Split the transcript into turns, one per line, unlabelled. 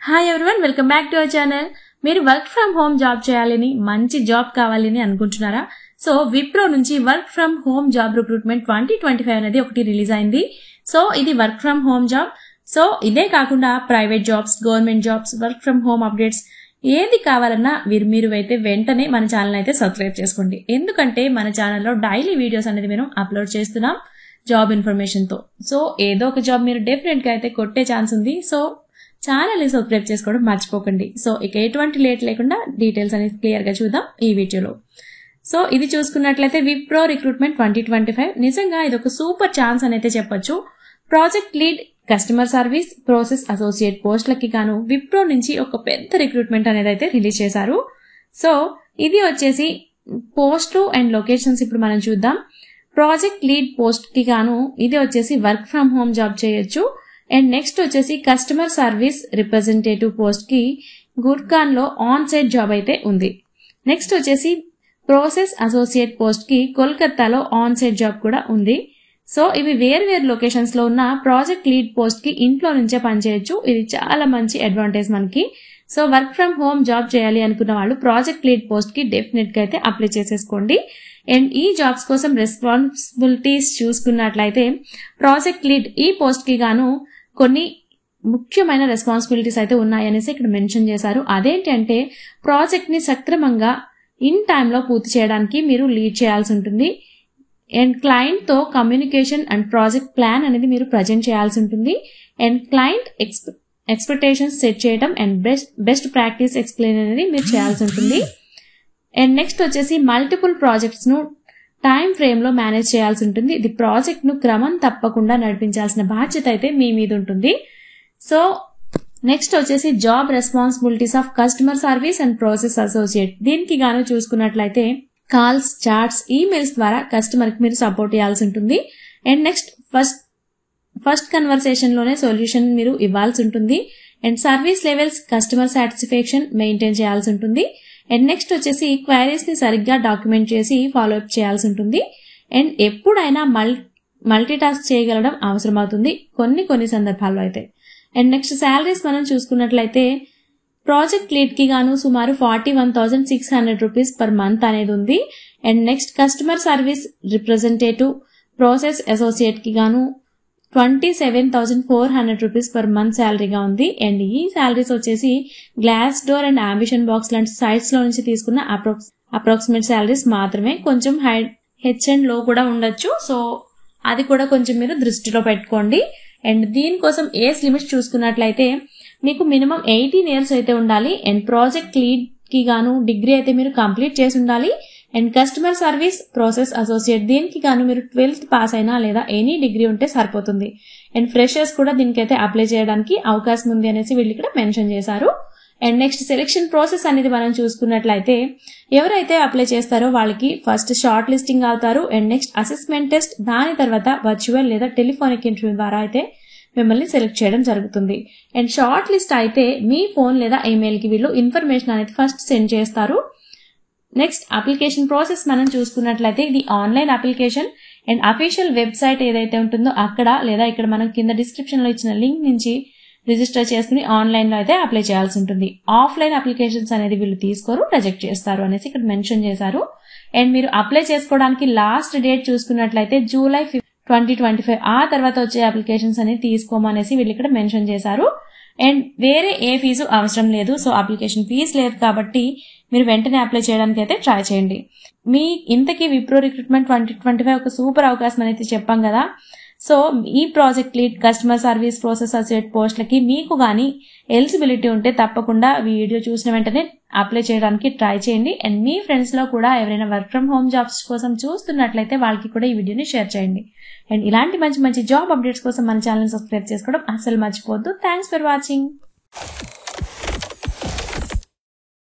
Hi everyone, welcome back to our channel. మీరు work from home job చేయాలని, మంచి job కావాలని అనుకుంటున్నారా? సో విప్రో నుంచి work from home job recruitment 2025 అనేది ఒకటి రిలీజ్ అయింది. సో ఇది work from home job. So ఇదే కాకుండా private jobs, government jobs, work from home updates ఏది కావాలన్నా మీరు అయితే వెంటనే మన ఛానల్ అయితే సబ్స్క్రైబ్ చేసుకోండి. ఎందుకంటే మన ఛానల్లో డైలీ వీడియోస్ అనేది మేము అప్లోడ్ చేస్తున్నాం జాబ్ ఇన్ఫర్మేషన్ తో. సో ఏదో ఒక జాబ్ మీరు డెఫినెట్ గా అయితే కొట్టే ఛాన్స్ ఉంది. సో ఛానల్ ని సబ్స్క్రైబ్ చేసుకోవడం మర్చిపోకండి. సో ఇక ఎటువంటి లేట్ లేకుండా డీటెయిల్స్ అనేది క్లియర్ గా చూద్దాం ఈ వీడియోలో. సో ఇది చూసుకున్నట్లయితే విప్రో రిక్రూట్మెంట్ 2025 నిజంగా ఇది ఒక సూపర్ ఛాన్స్ అని అయితే చెప్పొచ్చు. Project lead, customer service, process associate పోస్టులకి గాను విప్రో నుంచి ఒక పెద్ద రిక్రూట్మెంట్ అనేది అయితే రిలీజ్ చేశారు. సో ఇది వచ్చేసి పోస్టులు అండ్ లొకేషన్స్ ఇప్పుడు మనం చూద్దాం. ప్రాజెక్ట్ లీడ్ పోస్ట్ కి గాను ఇది వచ్చేసి వర్క్ ఫ్రమ్ హోమ్ జాబ్ చేయొచ్చు. అండ్ నెక్స్ట్ వచ్చేసి కస్టమర్ సర్వీస్ రిప్రజెంటేటివ్ పోస్ట్ కి గుర్గాన్ లో ఆన్ సైట్ జాబ్ అయితే ఉంది. నెక్స్ట్ వచ్చేసి ప్రాసెస్ అసోసియేట్ పోస్ట్ కి కోల్కతాలో ఆన్ సైట్ జాబ్ కూడా ఉంది. సో ఇవి వేరు లొకేషన్స్ లో ఉన్న ప్రాజెక్ట్ లీడ్ పోస్ట్ కి ఇంట్లో నుంచే పనిచేయొచ్చు. ఇది చాలా మంచి అడ్వాంటేజ్ మనకి. So work from home job చేయాలి అనుకున్న వాళ్ళు ప్రాజెక్ట్ లీడ్ పోస్ట్ కి డెఫినెట్ గా అయితే అప్లై చేసేసుకోండి. అండ్ ఈ జాబ్స్ కోసం రెస్పాన్సిబిలిటీస్ చూసుకున్నట్లయితే ప్రాజెక్ట్ లీడ్ ఈ పోస్ట్ కి గాను కొన్ని ముఖ్యమైన రెస్పాన్సిబిలిటీస్ అయితే ఉన్నాయనేసి ఇక్కడ మెన్షన్ చేశారు. అదేంటి అంటే ప్రాజెక్ట్ ని సక్రమంగా ఇన్ టైంలో పూర్తి చేయడానికి మీరు లీడ్ చేయాల్సి ఉంటుంది. అండ్ క్లయింట్ తో కమ్యూనికేషన్ అండ్ ప్రాజెక్ట్ ప్లాన్ అనేది మీరు ప్రజెంట్ చేయాల్సి ఉంటుంది. అండ్ క్లయింట్ ఎక్స్పెక్టేషన్స్ సెట్ చేయడం అండ్ బెస్ట్ ప్రాక్టీస్ ఎక్స్ప్లెయిన్ అనేది మీరు చేయాల్సి ఉంటుంది. అండ్ నెక్స్ట్ వచ్చేసి మల్టిపుల్ ప్రాజెక్ట్స్ ను టైం ఫ్రేమ్ లో మేనేజ్ చేయాల్సి ఉంటుంది. ఇది ప్రాజెక్ట్ ను క్రమం తప్పకుండా నడిపించాల్సిన బాధ్యత అయితే మీ మీద ఉంటుంది. సో నెక్స్ట్ వచ్చేసి job responsibilities of customer service and process associate. దీనికి గాను చూసుకున్నట్లయితే కాల్స్, చాట్స్, ఈమెయిల్స్ ద్వారా కస్టమర్ కి మీరు సపోర్ట్ చేయాల్సి ఉంటుంది. అండ్ నెక్స్ట్ ఫస్ట్ కన్వర్సేషన్ లోనే సొల్యూషన్ మీరు ఇవ్వాల్సి ఉంటుంది. And service levels, customer satisfaction maintain చేయాల్సి ఉంటుంది. అండ్ నెక్స్ట్ వచ్చేసి క్వైరీస్ ని సరిగ్గా డాక్యుమెంట్ చేసి ఫాలో అప్ చేయాల్సి ఉంటుంది. అండ్ ఎప్పుడైనా మల్టీ టాస్క్ చేయగలడం అవసరం అవుతుంది కొన్ని సందర్భాల్లో అయితే. అండ్ నెక్స్ట్ శాలరీస్ మనం చూసుకున్నట్లయితే ప్రాజెక్ట్ లీడ్ కి గాను సుమారు 41,600 రూపీస్ పర్ మంత్ అనేది ఉంది. And next customer service representative, process associate కి గాను 27,400 రూపీస్ పర్ మంత్ శాలరీగా ఉంది. అండ్ ఈ శాలరీస్ వచ్చేసి glass door and ambition box లాంటి సైట్స్ లో నుంచి తీసుకున్న అప్రాక్సిమేట్ శాలరీస్ మాత్రమే. కొంచెం హెచ్ అండ్ లో కూడా ఉండొచ్చు. సో అది కూడా కొంచెం మీరు దృష్టిలో పెట్టుకోండి. అండ్ దీనికోసం ఏజ్ లిమిట్స్ చూసుకున్నట్లయితే మీకు మినిమం 18 ఇయర్స్ అయితే ఉండాలి. అండ్ ప్రాజెక్ట్ లీడ్ కి గాను డిగ్రీ అయితే మీరు కంప్లీట్ చేసి ఉండాలి. And customer service, process associate దీనికి గాను మీరు 12th పాస్ అయినా లేదా ఎనీ డిగ్రీ ఉంటే సరిపోతుంది. అండ్ ఫ్రెషర్స్ కూడా దీనికైతే అప్లై చేయడానికి అవకాశం ఉంది అనేసి వీళ్ళు ఇక్కడ మెన్షన్ చేశారు. అండ్ నెక్స్ట్ సెలెక్షన్ ప్రాసెస్ అనేది మనం చూసుకున్నట్లయితే ఎవరైతే అప్లై చేస్తారో వాళ్ళకి ఫస్ట్ షార్ట్ లిస్టింగ్ అవుతారు. అండ్ నెక్స్ట్ అసెస్మెంట్ టెస్ట్, దాని తర్వాత వర్చువల్ లేదా టెలిఫోనిక్ ఇంటర్వ్యూ ద్వారా అయితే మిమ్మల్ని సెలెక్ట్ చేయడం జరుగుతుంది. అండ్ షార్ట్ లిస్ట్ అయితే మీ ఫోన్ లేదా ఈమెయిల్ కి వీళ్ళు ఇన్ఫర్మేషన్ అనేది ఫస్ట్ సెండ్ చేస్తారు. నెక్స్ట్ అప్లికేషన్ ప్రాసెస్ మనం చూసుకున్నట్లయితే ఇది online application. And official website ఏదైతే ఉంటుందో అక్కడ లేదా ఇక్కడ మనం కింద డిస్క్రిప్షన్ లో ఇచ్చిన లింక్ నుంచి రిజిస్టర్ చేసుకుని ఆన్లైన్ లో అయితే అప్లై చేయాల్సి ఉంటుంది. ఆఫ్లైన్ అప్లికేషన్స్ అనేది వీళ్ళు తీసుకోరు, రిజెక్ట్ చేస్తారు అనేసి ఇక్కడ మెన్షన్ చేశారు. అండ్ మీరు అప్లై చేసుకోవడానికి లాస్ట్ డేట్ చూసుకున్నట్లయితే జూలై 2025. ఆ తర్వాత వచ్చే అప్లికేషన్స్ అనేది తీసుకోమనేసి వీళ్ళు ఇక్కడ మెన్షన్ చేశారు. అండ్ వేరే ఏ ఫీజు అవసరం లేదు. సో అప్లికేషన్ ఫీజు లేదు కాబట్టి మీరు వెంటనే అప్లై చేయడానికి అయితే ట్రై చేయండి. మీ ఇంతకీ విప్రో రిక్రూట్మెంట్ 2025 ఒక సూపర్ అవకాశం అనేది చెప్పాం కదా. సో ఈ project lead, customer service, process associate పోస్టులకి మీకు గానీ ఎలిజిబిలిటీ ఉంటే తప్పకుండా వీడియో చూసిన వెంటనే అప్లై చేయడానికి ట్రై చేయండి. అండ్ మీ ఫ్రెండ్స్ లో కూడా ఎవరైనా వర్క్ ఫ్రమ్ హోమ్ జాబ్స్ కోసం చూస్తున్నట్లయితే వాళ్ళకి కూడా ఈ వీడియోని షేర్ చేయండి. అండ్ ఇలాంటి మంచి జాబ్ అప్డేట్స్ కోసం మన ఛానల్ సబ్స్క్రైబ్ చేసుకోవడం అసలు మర్చిపోవద్దు. Thanks for watching.